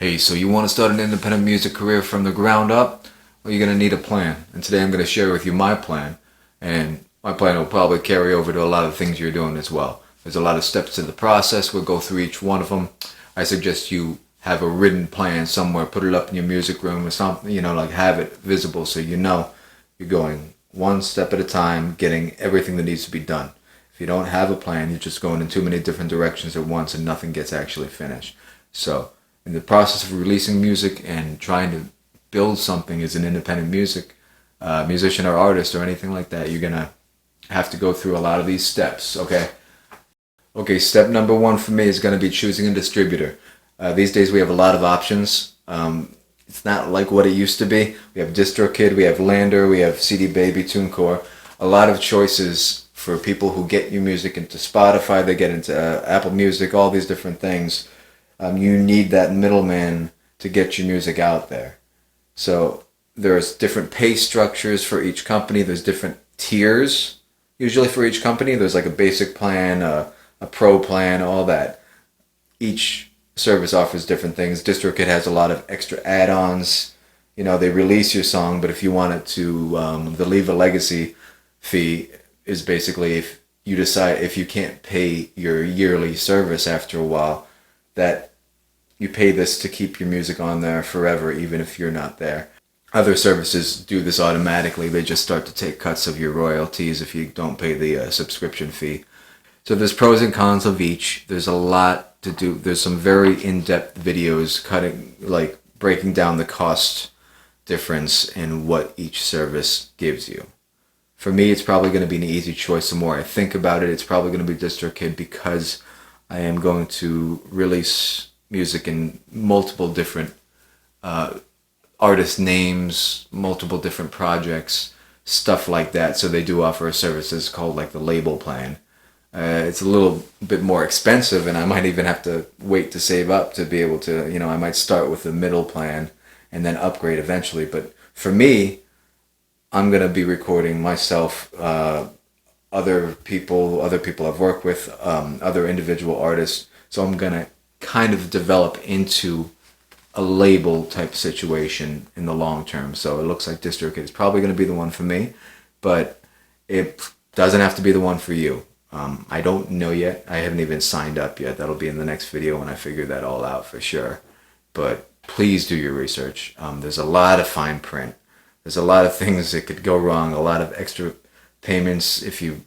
Hey, so you want to start an independent music career from the ground up? Well, you're going to need a plan. And today I'm going to share with you my plan. And my plan will probably carry over to a lot of things you're doing as well. There's a lot of steps to the process. We'll go through each one of them. I suggest you have a written plan somewhere. Put it up in your music room or something, like have it visible so you know you're going one step at a time, getting everything that needs to be done. If you don't have a plan, you're just going in too many different directions at once and nothing gets actually finished. So, in the process of releasing music and trying to build something as an independent musician or artist or anything like that, you're gonna have to go through a lot of these steps. Okay. Step number one for me is gonna be choosing a distributor. These days we have a lot of options. It's not like what it used to be. We have DistroKid, we have Lander, we have CD Baby, TuneCore. A lot of choices for people who get your music into Spotify, they get into Apple Music, all these different things. You need that middleman to get your music out there. So there's different pay structures for each company. There's different tiers usually for each company. There's like a basic plan, a pro plan, all that. Each service offers different things. DistroKid has a lot of extra add-ons. They release your song, but if you want it to, the Leave a Legacy fee is basically if you decide if you can't pay your yearly service after a while, that you pay this to keep your music on there forever, even if you're not there. Other services do this automatically. They just start to take cuts of your royalties if you don't pay the subscription fee. So there's pros and cons of each. There's a lot to do. There's some very in-depth videos breaking down the cost difference in what each service gives you. For me, it's probably going to be an easy choice. The more I think about it, it's probably going to be DistroKid because I am going to release music in multiple different artist names, multiple different projects, stuff like that. So they do offer services called like the label plan. It's a little bit more expensive, and I might even have to wait to save up to be able to, I might start with the middle plan and then upgrade eventually. But for me, I'm going to be recording myself, other people I've worked with, other individual artists. So I'm going to kind of develop into a label type situation in the long term. So it looks like DistroKid is probably going to be the one for me, but it doesn't have to be the one for you. I don't know yet. I haven't even signed up yet. That'll be in the next video when I figure that all out for sure. But please do your research. There's a lot of fine print. There's a lot of things that could go wrong, a lot of extra payments if you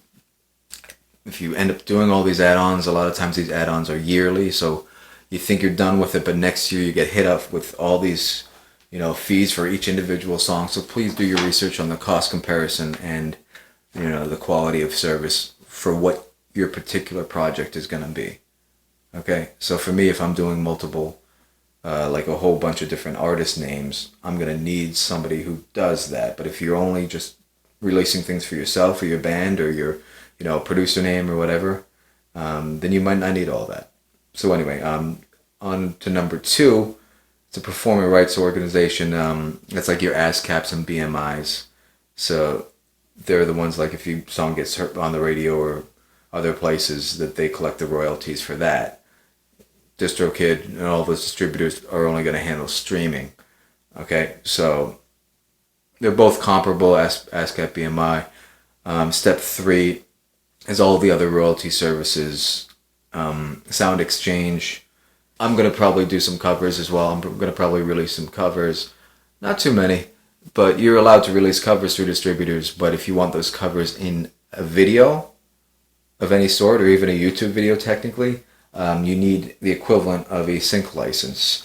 end up doing all these add-ons. A lot of times these add-ons are yearly, so you think you're done with it, but next year you get hit up with all these, fees for each individual song. So please do your research on the cost comparison and, the quality of service for what your particular project is going to be. Okay, so for me, if I'm doing multiple, like a whole bunch of different artist names, I'm going to need somebody who does that. But if you're only just releasing things for yourself or your band or your, producer name or whatever, then you might not need all that. So anyway, on to number two. It's a performing rights organization. That's like your ASCAPs and BMIs. So they're the ones like if your song gets heard on the radio or other places that they collect the royalties for that. DistroKid and all those distributors are only going to handle streaming. Okay, so they're both comparable, ASCAP, BMI. Step three is all the other royalty services. Sound Exchange. I'm going to probably do some covers as well. I'm going to probably release some covers. Not too many, but you're allowed to release covers through distributors. But if you want those covers in a video of any sort, or even a YouTube video technically, you need the equivalent of a sync license,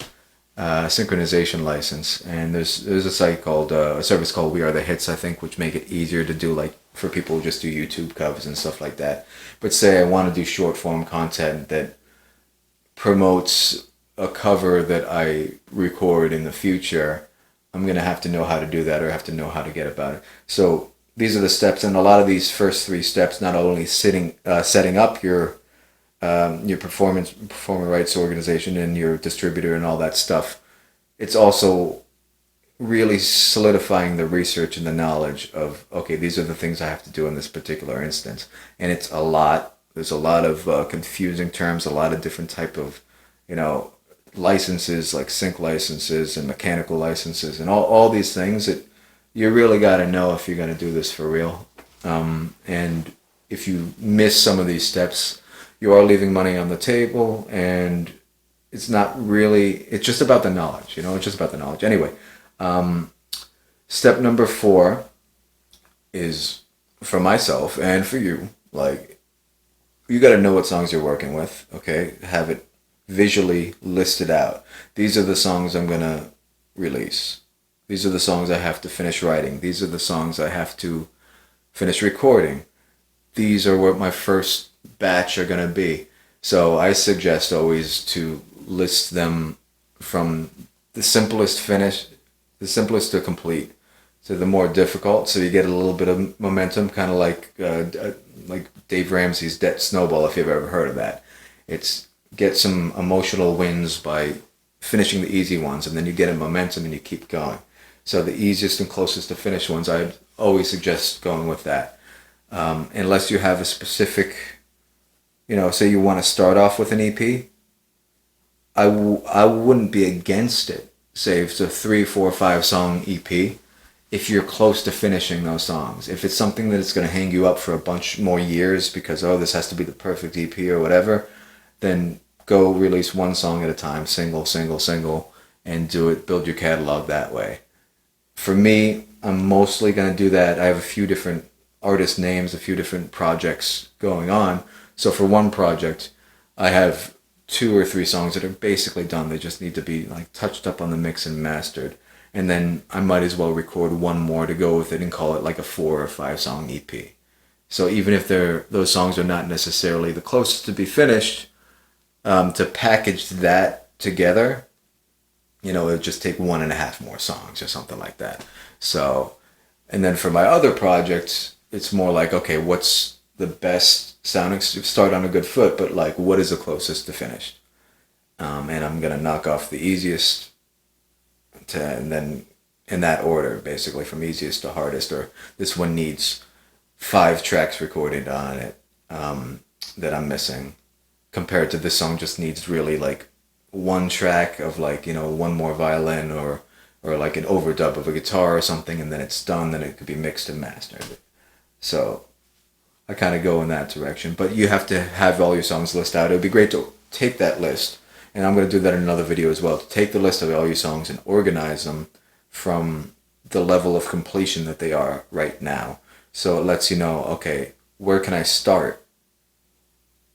synchronization license. And there's a site called, a service called We Are The Hits, I think, which make it easier to do, like for people who just do YouTube covers and stuff like that. But say I want to do short form content that promotes a cover that I record in the future, I'm going to have to know how to do that, or have to know how to get about it. So these are the steps, and a lot of these first three steps, not only setting up your performing rights organization and your distributor and all that stuff, it's also really solidifying the research and the knowledge of, okay, these are the things I have to do in this particular instance. And it's a lot. There's a lot of confusing terms, a lot of different type of, licenses like sync licenses and mechanical licenses and all these things that you really got to know if you're going to do this for real. And if you miss some of these steps, you are leaving money on the table, and it's not really, it's just about the knowledge, it's just about the knowledge. Anyway, step number 4 is for myself and for you, like, you got to know what songs you're working with, okay? Have it visually listed out. These are the songs I'm going to release. These are the songs I have to finish writing. These are the songs I have to finish recording. These are what my first batch are going to be. So I suggest always to list them from the simplest to complete, to the more difficult, so you get a little bit of momentum, kind of like Dave Ramsey's Debt Snowball, if you've ever heard of that. It's get some emotional wins by finishing the easy ones, and then you get a momentum and you keep going. So the easiest and closest to finish ones, I'd always suggest going with that. Unless you have a specific, say you want to start off with an EP, I wouldn't be against it. Say if it's a 3, 4, 5 song EP, if you're close to finishing those songs. If it's something that it's going to hang you up for a bunch more years because, this has to be the perfect EP or whatever, then go release one song at a time, single, and do it, build your catalog that way. For me, I'm mostly going to do that. I have a few different artist names, a few different projects going on. So for one project, I have 2 or 3 songs that are basically done. They just need to be like touched up on the mix and mastered. And then I might as well record one more to go with it and call it like a 4 or 5 song EP. So even if those songs are not necessarily the closest to be finished, to package that together, it would just take 1.5 more songs or something like that. So, and then for my other projects, it's more like, okay, what's the best sounding, start on a good foot, but like, what is the closest to finished? And I'm going to knock off the easiest and then in that order, basically from easiest to hardest, or this one needs 5 tracks recorded on it that I'm missing, compared to this song just needs really like 1 track of like, one more violin or like an overdub of a guitar or something, and then it's done, then it could be mixed and mastered. So I kind of go in that direction, but you have to have all your songs listed out. It would be great to take that list, and I'm going to do that in another video as well, to take the list of all your songs and organize them from the level of completion that they are right now. So it lets you know, okay, where can I start?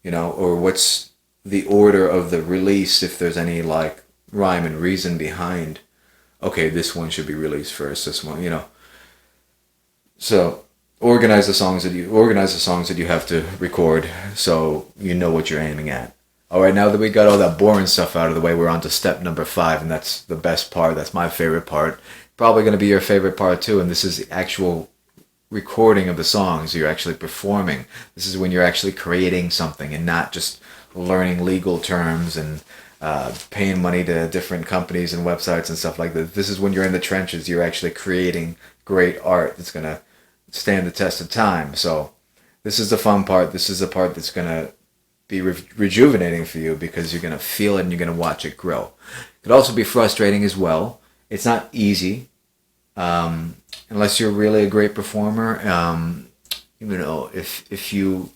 Or what's the order of the release, if there's any like rhyme and reason behind, okay, this one should be released first, this one, So organize the songs that you have to record, so you know what you're aiming at. All right, now that we got all that boring stuff out of the way, we're on to step number 5, and that's the best part. That's my favorite part. Probably going to be your favorite part too, and this is the actual recording of the songs. You're actually performing. This is when you're actually creating something and not just learning legal terms and paying money to different companies and websites and stuff like that. This is when you're in the trenches. You're actually creating great art that's going to stand the test of time. So this is the fun part. This is the part that's going to be rejuvenating for you, because you're going to feel it and you're going to watch it grow. It could also be frustrating as well. It's not easy. Unless you're really a great performer, if you,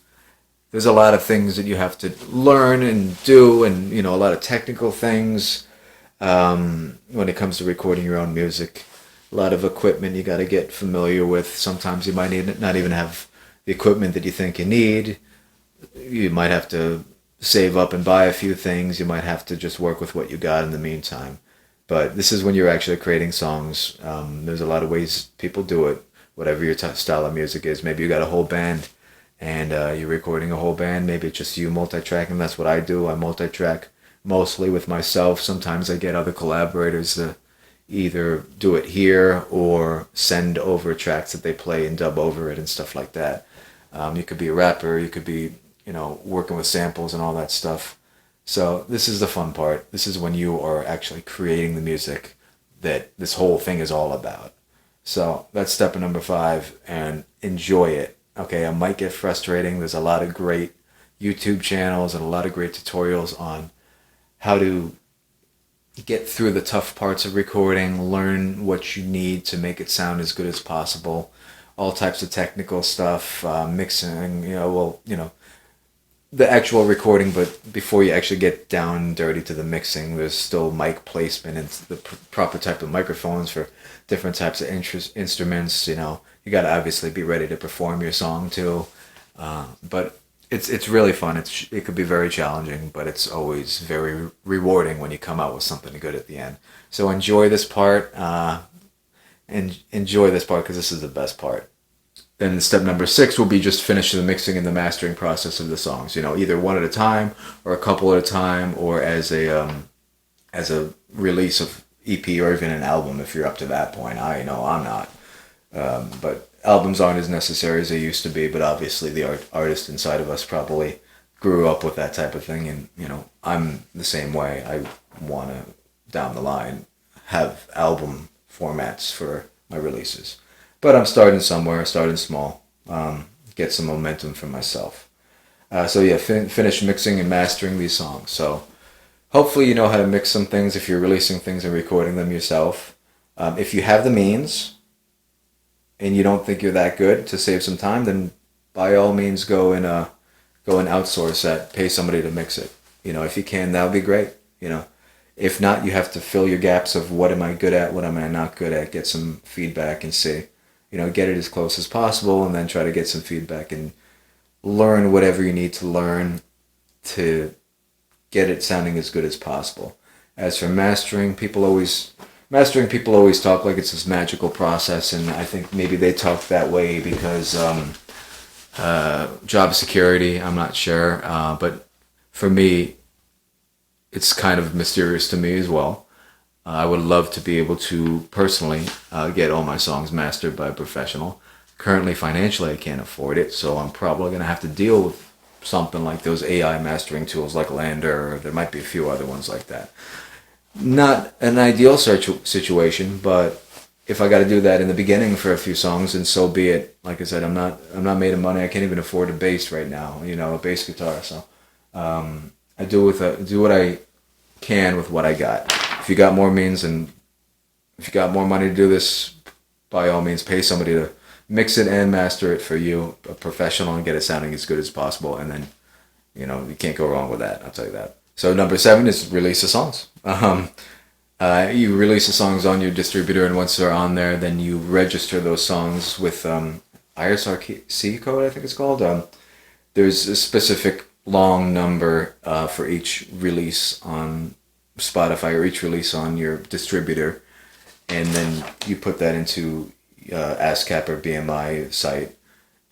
there's a lot of things that you have to learn and do, and a lot of technical things when it comes to recording your own music. A lot of equipment you got to get familiar with. Sometimes you might not even have the equipment that you think you need. You might have to save up and buy a few things. You might have to just work with what you got in the meantime. But this is when you're actually creating songs. There's a lot of ways people do it, whatever your style of music is. Maybe you got a whole band and you're recording a whole band. Maybe it's just you multi-tracking. That's what I do. I multi-track mostly with myself. Sometimes I get other collaborators to either do it here or send over tracks that they play and dub over it and stuff like that. You could be a rapper. You could be, working with samples and all that stuff. So this is the fun part. This is when you are actually creating the music that this whole thing is all about. So that's step number 5, and enjoy it. Okay, it might get frustrating. There's a lot of great YouTube channels and a lot of great tutorials on how to get through the tough parts of recording, learn what you need to make it sound as good as possible, all types of technical stuff, mixing, the actual recording, but before you actually get down and dirty to the mixing, there's still mic placement and the proper type of microphones for different types of instruments. You got to obviously be ready to perform your song too. But it's really fun. It could be very challenging, but it's always very rewarding when you come out with something good at the end. So enjoy this part, and enjoy this part because this is the best part. Then step number 6 will be just finish the mixing and the mastering process of the songs. Either one at a time or a couple at a time, or as a release of EP or even an album if you're up to that point. I know I'm not, but albums aren't as necessary as they used to be. But obviously, the artist inside of us probably grew up with that type of thing, and I'm the same way. I want to down the line have album formats for my releases. But I'm starting somewhere, starting small, get some momentum for myself. Finish mixing and mastering these songs. So hopefully you know how to mix some things if you're releasing things and recording them yourself. If you have the means and you don't think you're that good to save some time, then by all means go and outsource that, pay somebody to mix it. If you can, that would be great. If not, you have to fill your gaps of what am I good at, what am I not good at, get some feedback and see. Get it as close as possible and then try to get some feedback and learn whatever you need to learn to get it sounding as good as possible. As for mastering people always talk like it's this magical process, and I think maybe they talk that way because job security, I'm not sure. But for me, it's kind of mysterious to me as well. I would love to be able to personally get all my songs mastered by a professional. Currently, financially, I can't afford it, so I'm probably going to have to deal with something like those AI mastering tools like Lander, or there might be a few other ones like that. Not an ideal situation, but if I got to do that in the beginning for a few songs, then so be it. Like I said, I'm not made of money. I can't even afford a bass right now, a bass guitar. So I do what I can with what I got. If you got more means and if you got more money to do this, by all means, pay somebody to mix it and master it for you, a professional, and get it sounding as good as possible. And then, you can't go wrong with that. I'll tell you that. So number 7 is release the songs. You release the songs on your distributor, and once they're on there, then you register those songs with ISRC code, I think it's called. There's a specific long number for each release on Spotify or each release on your distributor, and then you put that into ASCAP or BMI site,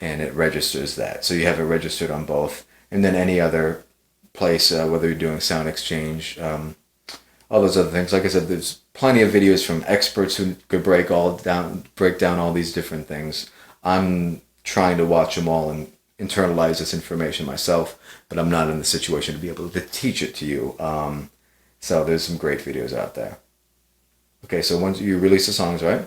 and it registers that. So you have it registered on both, and then any other place, whether you're doing Sound Exchange, all those other things. Like I said, there's plenty of videos from experts who could break down all these different things. I'm trying to watch them all and internalize this information myself, but I'm not in the situation to be able to teach it to you. So there's some great videos out there. Okay, so once you release the songs, right?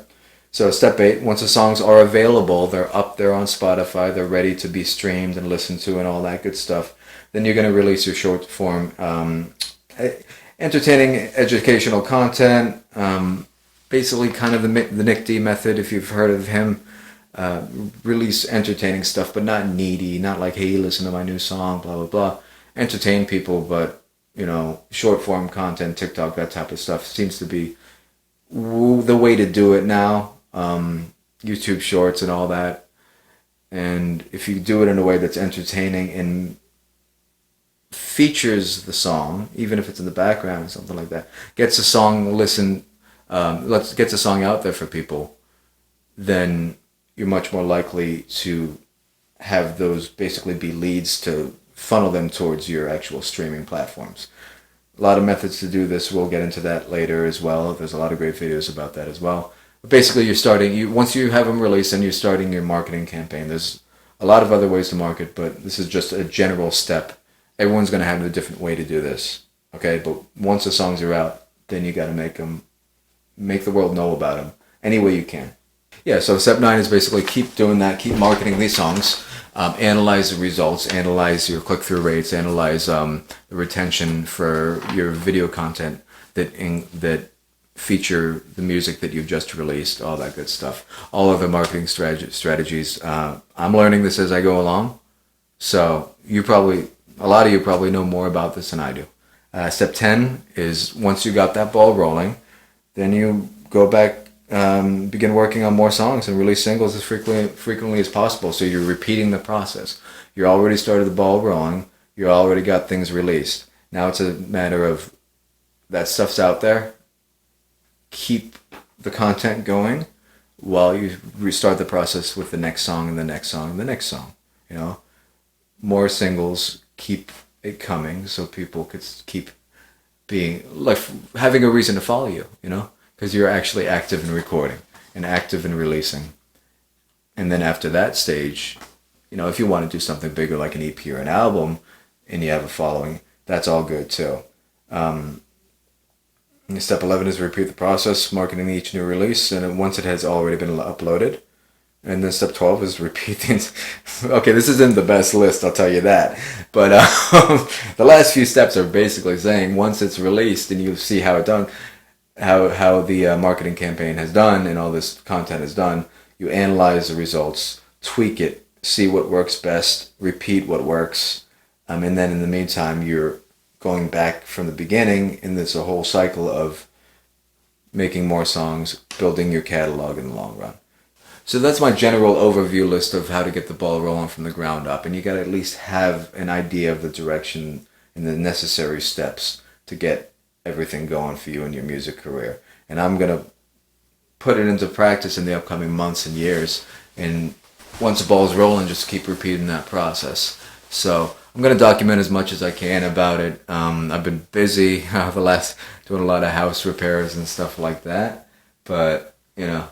So step 8, once the songs are available, they're up there on Spotify, they're ready to be streamed and listened to and all that good stuff, then you're going to release your short form entertaining educational content, basically kind of the Nick D method, if you've heard of him. Release entertaining stuff, but not needy, not like, hey, listen to my new song, blah, blah, blah. Entertain people, but, short form content, TikTok, that type of stuff seems to be the way to do it now. YouTube Shorts and all that. And if you do it in a way that's entertaining and features the song, even if it's in the background or something like that, gets a song gets a song out there for people, then you're much more likely to have those basically be leads to funnel them towards your actual streaming platforms. A lot of methods to do this. We'll get into that later as well. There's a lot of great videos about that as well. But basically, once you have them released and you're starting your marketing campaign. There's a lot of other ways to market, but this is just a general step. Everyone's going to have a different way to do this. Okay, but once the songs are out, then you got to make the world know about them any way you can. Yeah, so step 9 is basically keep doing that, keep marketing these songs, analyze the results, analyze your click-through rates, analyze the retention for your video content. that feature the music that you've just released, all that good stuff, all of the marketing strategies. I'm learning this as I go along, so a lot of you probably know more about this than I do. Step 10 is once you got that ball rolling, then you go back, begin working on more songs and release singles as frequently as possible. So you're repeating the process. You already started the ball rolling. You already got things released. Now it's a matter of that stuff's out there. Keep the content going while you restart the process with the next song and the next song and the next song. You know, more singles, keep it coming so people could keep being like having a reason to follow you. You know, because you're actually active in recording and active in releasing. And then after that stage, you know, if you want to do something bigger like an EP or an album, and you have a following, that's all good too. Step 11 is repeat the process, marketing each new release, and once it has already been uploaded. And then step 12 is repeat things. Okay, this isn't the best list, I'll tell you that. But the last few steps are basically saying once it's released and you see how it done, how the marketing campaign has done and all this content is done, you analyze the results, tweak it, see what works best, repeat what works, and then in the meantime you're going back from the beginning, and there's a whole cycle of making more songs, building your catalog in the long run. So that's my general overview list of how to get the ball rolling from the ground up, and you got to at least have an idea of the direction and the necessary steps to get everything going for you in your music career. And I'm going to put it into practice in the upcoming months and years, and once the ball's rolling, just keep repeating that process. So I'm going to document as much as I can about it. I've been busy doing a lot of house repairs and stuff like that, but you know,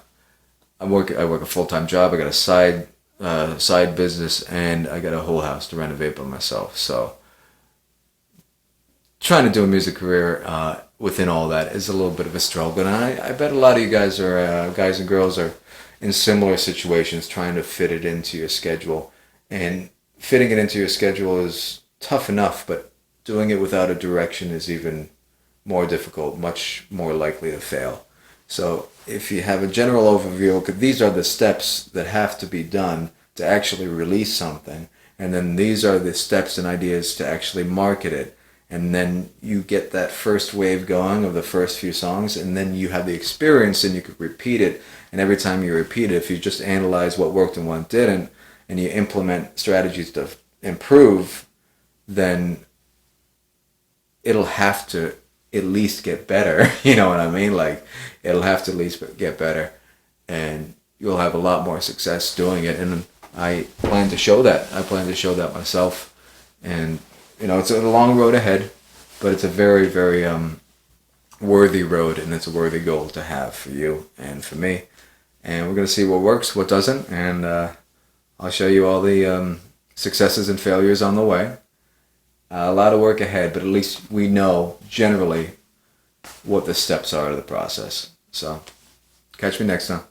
I work a full-time job. I got a side business, and I got a whole house to renovate by myself. So trying to do a music career within all that is a little bit of a struggle, and I bet a lot of you guys and girls are in similar situations, trying to fit it into your schedule. And fitting it into your schedule is tough enough, but doing it without a direction is even more difficult, much more likely to fail. So if you have a general overview, these are the steps that have to be done to actually release something, and then these are the steps and ideas to actually market it. And then you get that first wave going of the first few songs, and then you have the experience and you could repeat it. And every time you repeat it, if you just analyze what worked and what didn't, and you implement strategies to improve, then it'll have to at least get better. You know what I mean? Like, it'll have to at least get better, and you'll have a lot more success doing it. And I plan to show that. I plan to show that myself. And you know, it's a long road ahead, but it's a very, very worthy road, and it's a worthy goal to have for you and for me. And we're going to see what works, what doesn't, and I'll show you all the successes and failures on the way. A lot of work ahead, but at least we know generally what the steps are of the process. So, catch me next time.